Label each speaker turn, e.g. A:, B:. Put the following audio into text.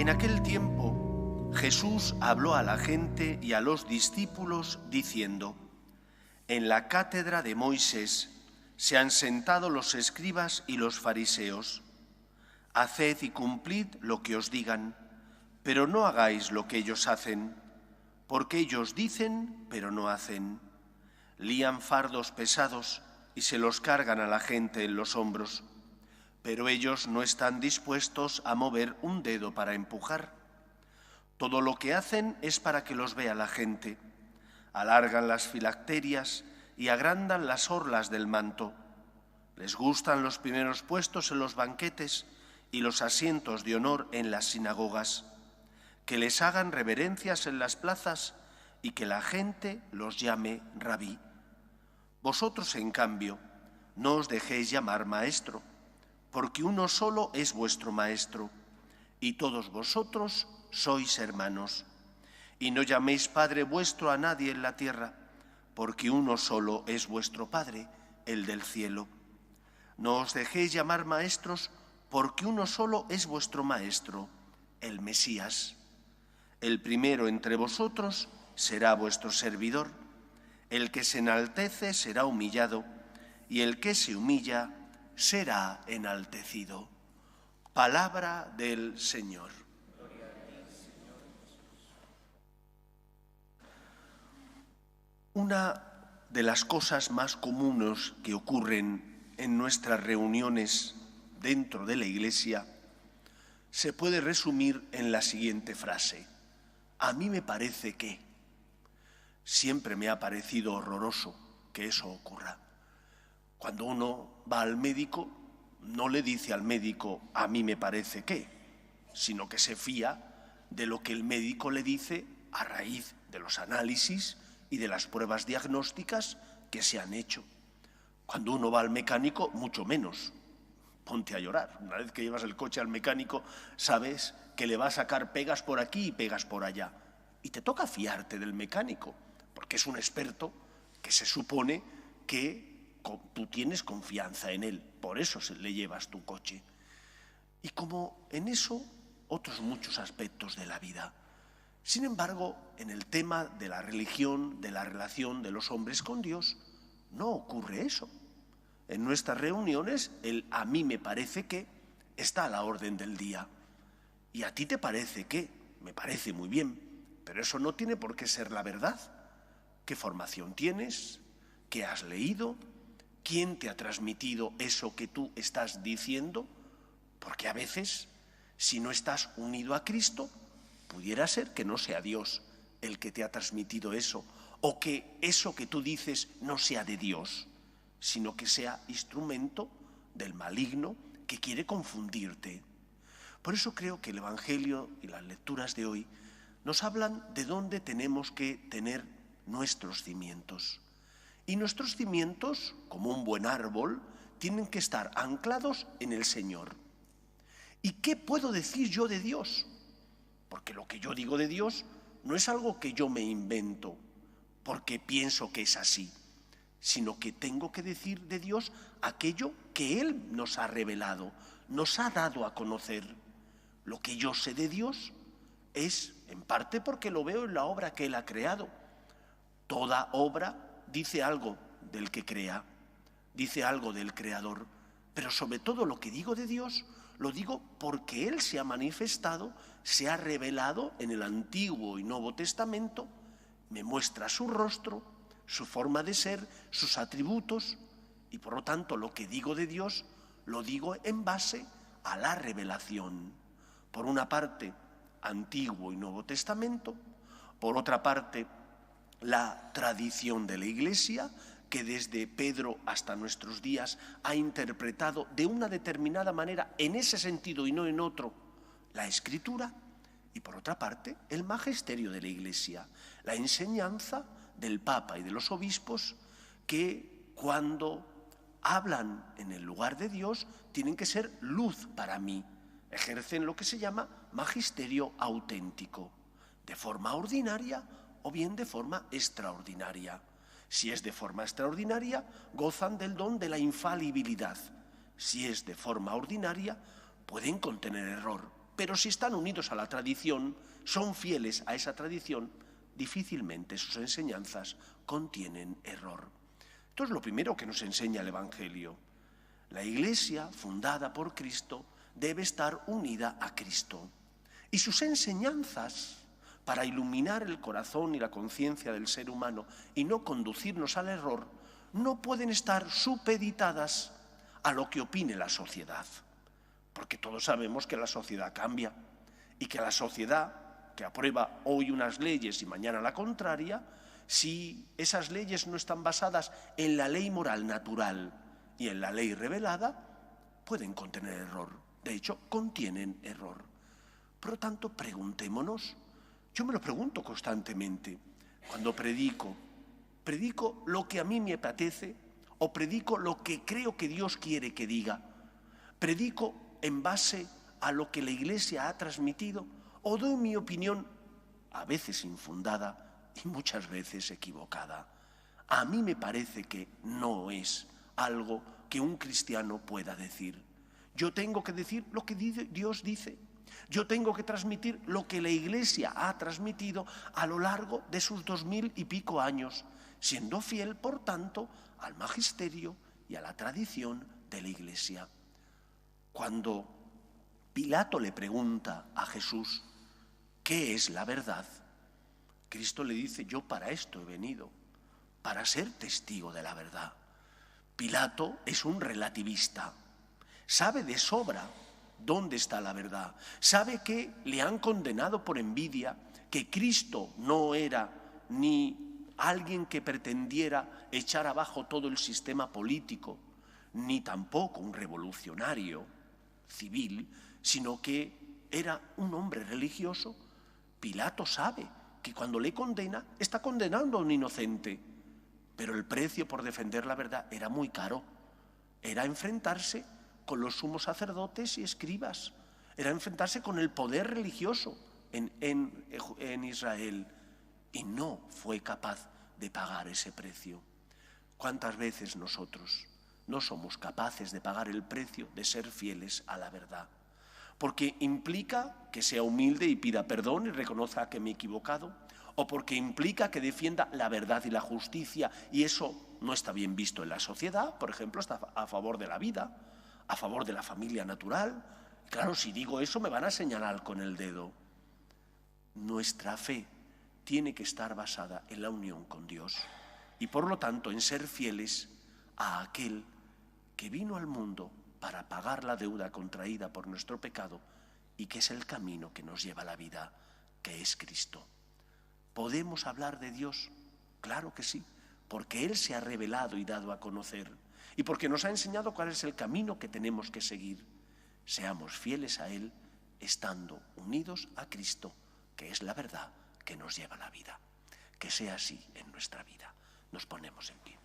A: En aquel tiempo Jesús habló a la gente y a los discípulos diciendo: En la cátedra de Moisés se han sentado los escribas y los fariseos. Haced y cumplid lo que os digan, pero no hagáis lo que ellos hacen, porque ellos dicen, pero no hacen. Lían fardos pesados y se los cargan a la gente en los hombros, pero ellos no están dispuestos a mover un dedo para empujar. Todo lo que hacen es para que los vea la gente. Alargan las filacterias y agrandan las orlas del manto. Les gustan los primeros puestos en los banquetes y los asientos de honor en las sinagogas, que les hagan reverencias en las plazas y que la gente los llame rabí. Vosotros, en cambio, no os dejéis llamar maestro, porque uno solo es vuestro maestro, y todos vosotros sois hermanos. Y no llaméis Padre vuestro a nadie en la tierra, porque uno solo es vuestro Padre, el del cielo. No os dejéis llamar maestros, porque uno solo es vuestro Maestro, el Mesías. El primero entre vosotros será vuestro servidor. El que se enaltece será humillado, y el que se humilla será enaltecido. Palabra del Señor. Una de las cosas más comunes que ocurren en nuestras reuniones dentro de la Iglesia se puede resumir en la siguiente frase: a mí me parece que. Siempre me ha parecido horroroso que eso ocurra. Cuando uno va al médico, no le dice al médico a mí me parece que, sino que se fía de lo que el médico le dice a raíz de los análisis y de las pruebas diagnósticas que se han hecho. Cuando uno va al mecánico, mucho menos. Ponte a llorar. Una vez que llevas el coche al mecánico, sabes que le va a sacar pegas por aquí y pegas por allá. Y te toca fiarte del mecánico, porque es un experto que se supone que tú tienes confianza en él. Por eso le llevas tu coche. Y como en eso, otros muchos aspectos de la vida. Sin embargo, en el tema de la religión, de la relación de los hombres con Dios, no ocurre eso. En nuestras reuniones, el a mí me parece que está a la orden del día. Y a ti te parece que, me parece muy bien, pero eso no tiene por qué ser la verdad. ¿Qué formación tienes? ¿Qué has leído? ¿Quién te ha transmitido eso que tú estás diciendo? Porque a veces, si no estás unido a Cristo, pudiera ser que no sea Dios el que te ha transmitido eso, o que eso que tú dices no sea de Dios, sino que sea instrumento del maligno que quiere confundirte. Por eso creo que el Evangelio y las lecturas de hoy nos hablan de dónde tenemos que tener nuestros cimientos. Y nuestros cimientos, como un buen árbol, tienen que estar anclados en el Señor. ¿Y qué puedo decir yo de Dios? Porque lo que yo digo de Dios no es algo que yo me invento porque pienso que es así, sino que tengo que decir de Dios aquello que Él nos ha revelado, nos ha dado a conocer. Lo que yo sé de Dios es, en parte, porque lo veo en la obra que Él ha creado. Toda obra dice algo del que crea, dice algo del Creador, pero sobre todo lo que digo de Dios, lo digo porque Él se ha manifestado, se ha revelado en el Antiguo y Nuevo Testamento, me muestra su rostro, su forma de ser, sus atributos, y por lo tanto lo que digo de Dios lo digo en base a la revelación. Por una parte, Antiguo y Nuevo Testamento, por otra parte, la tradición de la Iglesia, que desde Pedro hasta nuestros días ha interpretado de una determinada manera, en ese sentido y no en otro, la Escritura, y por otra parte, el magisterio de la Iglesia, la enseñanza del Papa y de los obispos, que cuando hablan en el lugar de Dios tienen que ser luz para mí, ejercen lo que se llama magisterio auténtico, de forma ordinaria o bien de forma extraordinaria. Si es de forma extraordinaria, gozan del don de la infalibilidad. Si es de forma ordinaria, pueden contener error. Pero si están unidos a la tradición, son fieles a esa tradición, difícilmente sus enseñanzas contienen error. Esto es lo primero que nos enseña el Evangelio. La Iglesia, fundada por Cristo, debe estar unida a Cristo. Y sus enseñanzas, para iluminar el corazón y la conciencia del ser humano y no conducirnos al error, no pueden estar supeditadas a lo que opine la sociedad. Porque todos sabemos que la sociedad cambia y que la sociedad que aprueba hoy unas leyes y mañana la contraria, si esas leyes no están basadas en la ley moral natural y en la ley revelada, pueden contener error. De hecho, contienen error. Por lo tanto, preguntémonos. Yo me lo pregunto constantemente. Cuando predico lo que a mí me apetece o predico lo que creo que Dios quiere que diga. Predico en base a lo que la Iglesia ha transmitido o doy mi opinión, a veces infundada y muchas veces equivocada. A mí me parece que no es algo que un cristiano pueda decir. Yo tengo que decir lo que Dios dice. Yo tengo que transmitir lo que la Iglesia ha transmitido a lo largo de sus 2000 y pico años, siendo fiel, por tanto, al magisterio y a la tradición de la Iglesia. Cuando Pilato le pregunta a Jesús, ¿qué es la verdad? Cristo le dice, yo para esto he venido, para ser testigo de la verdad. Pilato es un relativista, sabe de sobra dónde está la verdad, sabe que le han condenado por envidia, que Cristo no era ni alguien que pretendiera echar abajo todo el sistema político, ni tampoco un revolucionario civil, sino que era un hombre religioso. Pilato sabe que cuando le condena, está condenando a un inocente, pero el precio por defender la verdad era muy caro. Era enfrentarse con los sumos sacerdotes y escribas, era enfrentarse con el poder religioso en Israel, y no fue capaz de pagar ese precio. ¿Cuántas veces nosotros no somos capaces de pagar el precio de ser fieles a la verdad? Porque implica que sea humilde y pida perdón y reconozca que me he equivocado, o porque implica que defienda la verdad y la justicia, y eso no está bien visto en la sociedad. Por ejemplo, está a favor de la vida, a favor de la familia natural. Claro, si digo eso me van a señalar con el dedo. Nuestra fe tiene que estar basada en la unión con Dios y por lo tanto en ser fieles a aquel que vino al mundo para pagar la deuda contraída por nuestro pecado y que es el camino que nos lleva a la vida, que es Cristo. ¿Podemos hablar de Dios? Claro que sí, porque Él se ha revelado y dado a conocer y porque nos ha enseñado cuál es el camino que tenemos que seguir. Seamos fieles a Él estando unidos a Cristo, que es la verdad que nos lleva a la vida. Que sea así en nuestra vida. Nos ponemos en pie.